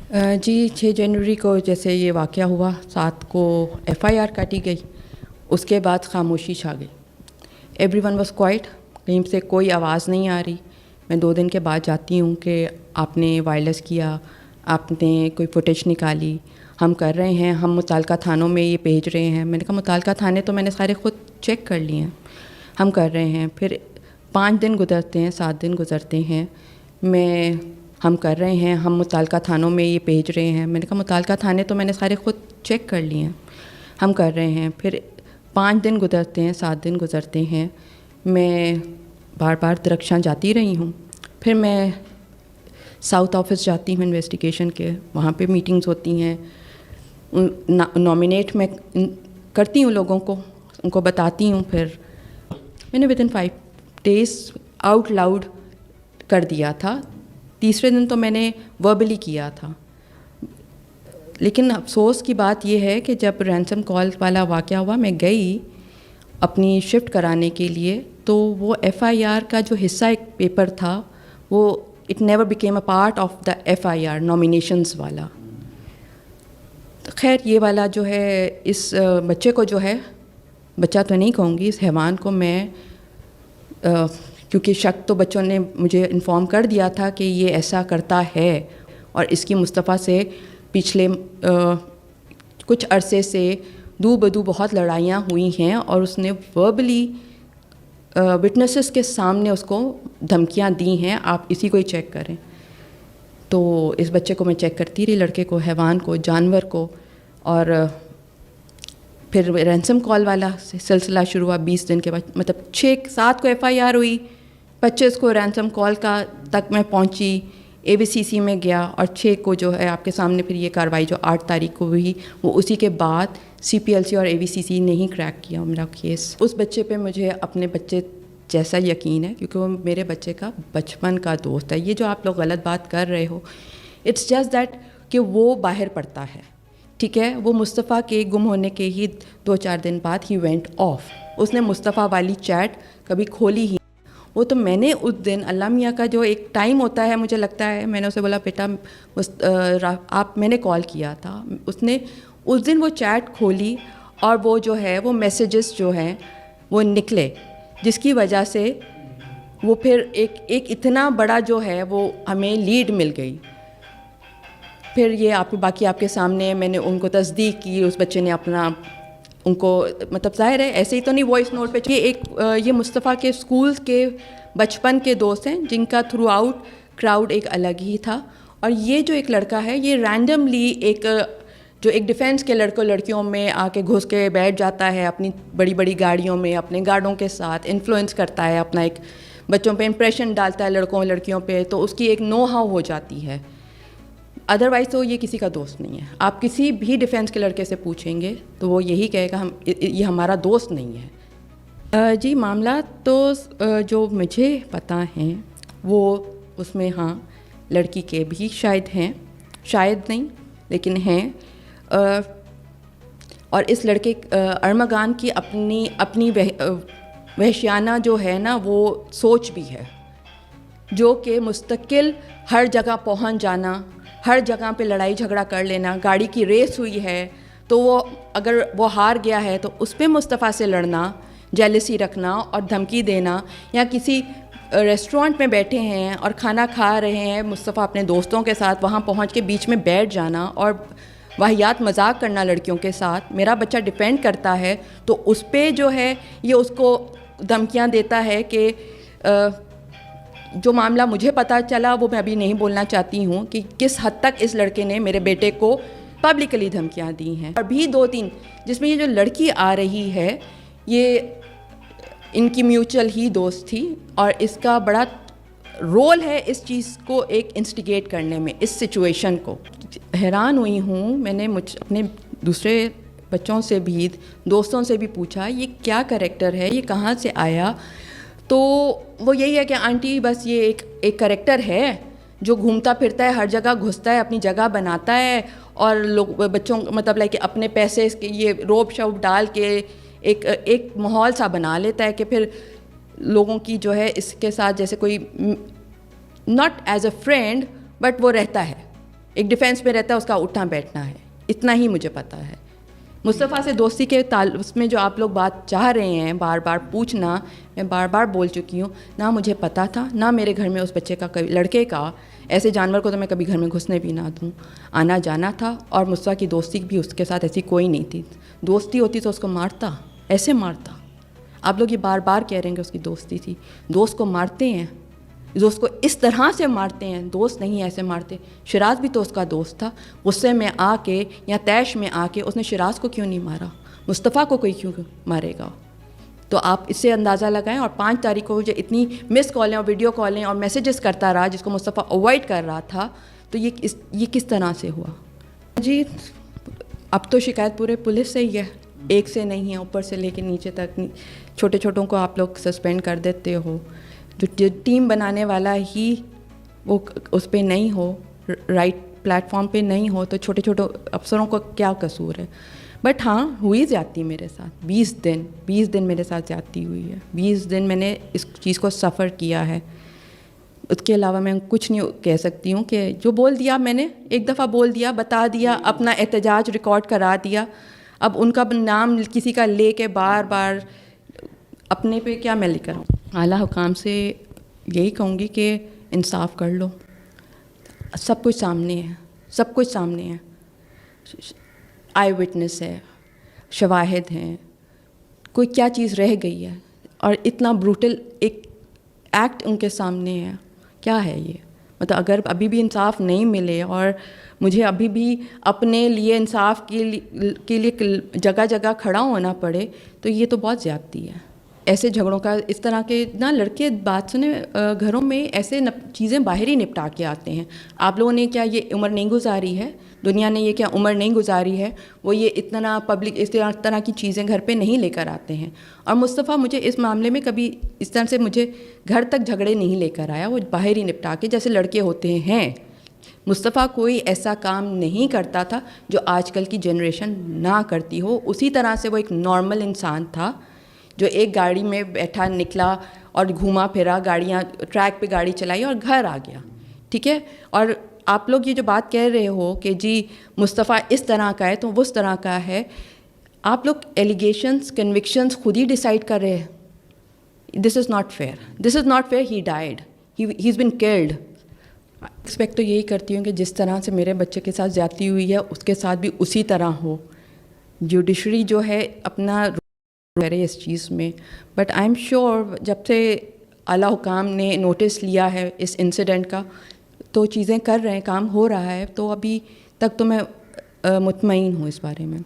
जी 6 जनवरी को जैसे ये वाक़या हुआ, 7 को एफआईआर काटी गई, उसके बाद खामोशी छा गई। एवरीवन वाज क्वाइट, कहीं से कोई आवाज़ नहीं आ रही। मैं 2 दिन के बाद जाती हूँ कि आपने वायरलेस किया, आपने कोई फुटेज निकाली, हम कर रहे हैं, हम मुताल्लिका थानों में ये भेज रहे हैं। मैंने कहा मुताल्लिका थाने तो मैंने सारे खुद चेक कर लिए हैं, हम कर रहे हैं। फिर 5 दिन गुजरते हैं, 7 दिन गुजरते हैं, हम कर रहे हैं, हम मुताल्लिका थानों में ये भेज रहे हैं। मैंने कहा मुताल्लिका थाने तो मैंने सारे खुद चेक कर लिए हैं, हम कर रहे हैं। फिर 5 दिन गुजरते हैं, 7 दिन गुजरते हैं, मैं बार बार दरख्शां जाती रही हूँ। फिर मैं साउथ ऑफिस जाती हूँ इन्वेस्टिगेशन के, वहाँ पे मीटिंग्स होती हैं, नॉमिनेट मैं करती हूँ लोगों को, उनको बताती हूँ। फिर मैंने विदिन 5 डेज़ आउट लाउड कर दिया था। तीसरे दिन तो मैंने वर्बली किया था। लेकिन अफसोस की बात यह है कि जब रैंसम कॉल वाला वाक़या हुआ, मैं गई अपनी शिफ्ट कराने के लिए, तो वो एफआईआर का जो हिस्सा एक पेपर था, वो it never became a part of the FIR nominations वाला। खैर ये वाला जो है, इस बच्चे को जो है, बच्चा तो नहीं कहूँगी, इस हैवान को मैं क्योंकि शक तो बच्चों ने मुझे इन्फॉर्म कर दिया था कि ये ऐसा करता है, और इसकी मुस्तफ़ा से पिछले कुछ अरसे से दू बदू बहुत लड़ाइयाँ हुई हैं, और उसने वर्बली विटनेसेस के सामने उसको धमकियाँ दी हैं। आप इसी को ही चेक करें। तो इस बच्चे को मैं चेक करती रही, लड़के को, हैवान को, जानवर को। और फिर रैंसम कॉल वाला सिलसिला शुरू हुआ 20 दिन के बाद। मतलब 6-7 को एफआईआर हुई, 25 को रैंसम कॉल का तक मैं पहुंची, एबीसीसी में गया, और 6 को जो है आपके सामने फिर ये कार्रवाई जो 8 तारीख को हुई, वो उसी के बाद सीपीएलसी और एबीसीसी ने ही क्रैक किया मेरा केस। उस बच्चे पे मुझे अपने बच्चे जैसा यकीन है, क्योंकि वो मेरे बच्चे का बचपन का दोस्त है। ये जो आप लोग गलत बात कर रहे हो, इट्स जस्ट दैट कि वो बाहर पड़ता है, ठीक है। वो मुस्तफ़ा के गुम होने के ही 2-4 दिन बाद ही वेंट ऑफ। उसने मुस्तफ़ा वाली चैट कभी खोली ही। वो तो मैंने उस दिन, अल्लाह मियाँ का जो एक टाइम होता है, मुझे लगता है, मैंने उसे बोला बेटा मैंने कॉल किया था। उसने उस दिन वो चैट खोली, और वो जो है वो मैसेजेस जो हैं वो निकले, जिसकी वजह से वो फिर एक इतना बड़ा जो है वो हमें लीड मिल गई। फिर ये बाकी आपके सामने मैंने उनको तस्दीक की, उस बच्चे ने अपना उनको, मतलब ज़ाहिर है ऐसे ही तो नहीं वॉइस नोट पे। ये मुस्तफ़ा के स्कूल के बचपन के दोस्त हैं, जिनका थ्रू आउट क्राउड एक अलग ही था। और ये जो एक लड़का है, ये रैंडमली एक डिफेंस के लड़कियों में आके घुस के बैठ जाता है, अपनी बड़ी बड़ी गाड़ियों में अपने गार्डों के साथ इन्फ्लुएंस करता है, अपना एक बच्चों पे इंप्रेशन डालता है, लड़कों लड़कियों पे, तो उसकी एक नो हाउ हो जाती है। अदरवाइज़ तो ये किसी का दोस्त नहीं है। आप किसी भी डिफेंस के लड़के से पूछेंगे तो वो यही कहेगा ये हमारा दोस्त नहीं है। जी मामला तो जो मुझे पता हैं वो उसमें हाँ लड़की के भी शायद हैं, शायद नहीं लेकिन हैं। और इस लड़के अरमगान की अपनी वहशियाना जो है ना वो सोच भी है, जो कि मुस्तकिल हर जगह पहुंच जाना, हर जगह पे लड़ाई झगड़ा कर लेना। गाड़ी की रेस हुई है तो वो अगर वो हार गया है तो उस पर मुस्तफ़ा से लड़ना, जेलसी रखना और धमकी देना, या किसी रेस्टोरेंट में बैठे हैं और खाना खा रहे हैं मुस्तफ़ा अपने दोस्तों के साथ, वहाँ पहुँच के बीच में बैठ जाना और वाहियात मजाक करना लड़कियों के साथ। मेरा बच्चा डिपेंड करता है तो उस पर जो है ये उसको धमकियाँ देता है कि जो मामला मुझे पता चला वो मैं अभी नहीं बोलना चाहती हूँ कि किस हद तक इस लड़के ने मेरे बेटे को पब्लिकली धमकियाँ दी हैं। और भी 2-3 जिसमें ये जो लड़की आ रही है ये इनकी म्यूचुअल ही दोस्त थी, और इसका बड़ा रोल है इस चीज़ को एक इंस्टिगेट करने में, इस सिचुएशन को। हैरान हुई हूँ, मैंने अपने दूसरे बच्चों से भी, दोस्तों से भी पूछा ये क्या कैरेक्टर है, ये कहाँ से आया। तो वो यही है कि आंटी बस ये एक कैरेक्टर है जो घूमता फिरता है, हर जगह घुसता है, अपनी जगह बनाता है, और लोग बच्चों मतलब लाइक अपने पैसे ये रोब शोब डाल के एक माहौल सा बना लेता है कि फिर लोगों की जो है इसके साथ जैसे कोई not as a friend but वो रहता है, ایک ڈیفینس میں رہتا ہے, اس کا اٹھنا بیٹھنا ہے, اتنا ہی مجھے پتہ ہے. مصطفیٰ سے دوستی کے اس میں جو آپ لوگ بات چاہ رہے ہیں بار بار پوچھنا, میں بار بار بول چکی ہوں, نہ مجھے پتہ تھا, نہ میرے گھر میں اس بچے کا لڑکے کا, ایسے جانور کو تو میں کبھی گھر میں گھسنے بھی نہ دوں, آنا جانا تھا. اور مصطفیٰ کی دوستی بھی اس کے ساتھ ایسی کوئی نہیں تھی. دوستی ہوتی تو اس کو مارتا, ایسے مارتا. آپ لوگ یہ بار بار کہہ رہے ہیں کہ اس کی دوستی تھی. دوست کو مارتے ہیں, دوست کو اس طرح سے مارتے ہیں, دوست نہیں ایسے مارتے. شراز بھی تو اس کا دوست تھا. غصے میں آ کے یا طیش میں آ کے اس نے شراز کو کیوں نہیں مارا, مصطفیٰ کو کوئی کیوں مارے گا؟ تو آپ اس سے اندازہ لگائیں. اور 5 تاریخ کو جو اتنی مس کالیں اور ویڈیو کالیں اور میسیجز کرتا رہا جس کو مصطفیٰ اوائڈ کر رہا تھا, تو یہ کس طرح سے ہوا؟ جی اب تو شکایت پورے پولیس سے ہی ہے, ایک سے نہیں ہے, اوپر سے لے کے نیچے تک. چھوٹے چھوٹوں کو آپ لوگ سسپینڈ کر دیتے ہو, جو ٹیم بنانے والا ہی وہ اس پہ نہیں ہو, رائٹ پلیٹ فارم پہ نہیں ہو, تو چھوٹے چھوٹے افسروں کو کیا قصور ہے؟ بٹ ہاں ہوئی زیادتی میرے ساتھ. 20 دن میرے ساتھ زیادتی ہوئی ہے. 20 دن میں نے اس چیز کو سفر کیا ہے. اس کے علاوہ میں کچھ نہیں کہہ سکتی ہوں. کہ جو بول دیا میں نے, ایک دفعہ بول دیا, بتا دیا, اپنا احتجاج ریکارڈ کرا دیا. اب ان کا نام کسی کا لے کے بار بار اپنے پہ کیا میں لے کر آؤں؟ اعلیٰ حکام سے یہی کہوں گی کہ انصاف کر لو. سب کچھ سامنے ہے, سب کچھ سامنے ہے. آئی وٹنس ہے, شواہد ہیں, کوئی کیا چیز رہ گئی ہے؟ اور اتنا بروٹل ایک ایکٹ ان کے سامنے ہے. کیا ہے یہ؟ مطلب اگر ابھی بھی انصاف نہیں ملے اور مجھے ابھی بھی اپنے لیے انصاف کے لیے جگہ جگہ کھڑا ہونا پڑے, تو یہ تو بہت زیادتی ہے. ایسے جھگڑوں کا, اس طرح کے نہ لڑکے بات سنیں, گھروں میں ایسے چیزیں باہر ہی نپٹا کے آتے ہیں. آپ لوگوں نے کیا یہ عمر نہیں گزاری ہے؟ دنیا نے یہ کیا عمر نہیں گزاری ہے؟ وہ یہ اتنا پبلک اس طرح کی چیزیں گھر پہ نہیں لے کر آتے ہیں. اور مصطفیٰ مجھے اس معاملے میں کبھی اس طرح سے مجھے گھر تک جھگڑے نہیں لے کر آیا. وہ باہر ہی نپٹا کے, جیسے لڑکے ہوتے ہیں. مصطفیٰ کوئی ایسا کام نہیں کرتا تھا جو آج کل کی جنریشن نہ کرتی ہو. اسی طرح سے وہ ایک نارمل انسان تھا جو ایک گاڑی میں بیٹھا, نکلا اور گھوما پھرا, گاڑیاں ٹریک پہ گاڑی چلائی اور گھر آ گیا. ٹھیک ہے. اور آپ لوگ یہ جو بات کہہ رہے ہو کہ جی مصطفیٰ اس طرح کا ہے تو وہ اس طرح کا ہے, آپ لوگ ایلیگیشنس, کنوکشنس خود ہی ڈیسائیڈ کر رہے ہیں. This is not fair, this is not fair. He died, he is been killed. Expect تو یہی کرتی ہوں کہ جس طرح سے میرے بچے کے ساتھ زیادتی ہوئی ہے اس کے ساتھ بھی اسی طرح ہو. جوڈیشری جو ہے اپنا کرے اس چیز میں. بٹ آئی ایم شیور جب سے اعلیٰ حکام نے نوٹس لیا ہے اس انسیڈنٹ کا تو چیزیں کر رہے ہیں, کام ہو رہا ہے. تو ابھی تک تو میں مطمئن ہوں اس بارے میں.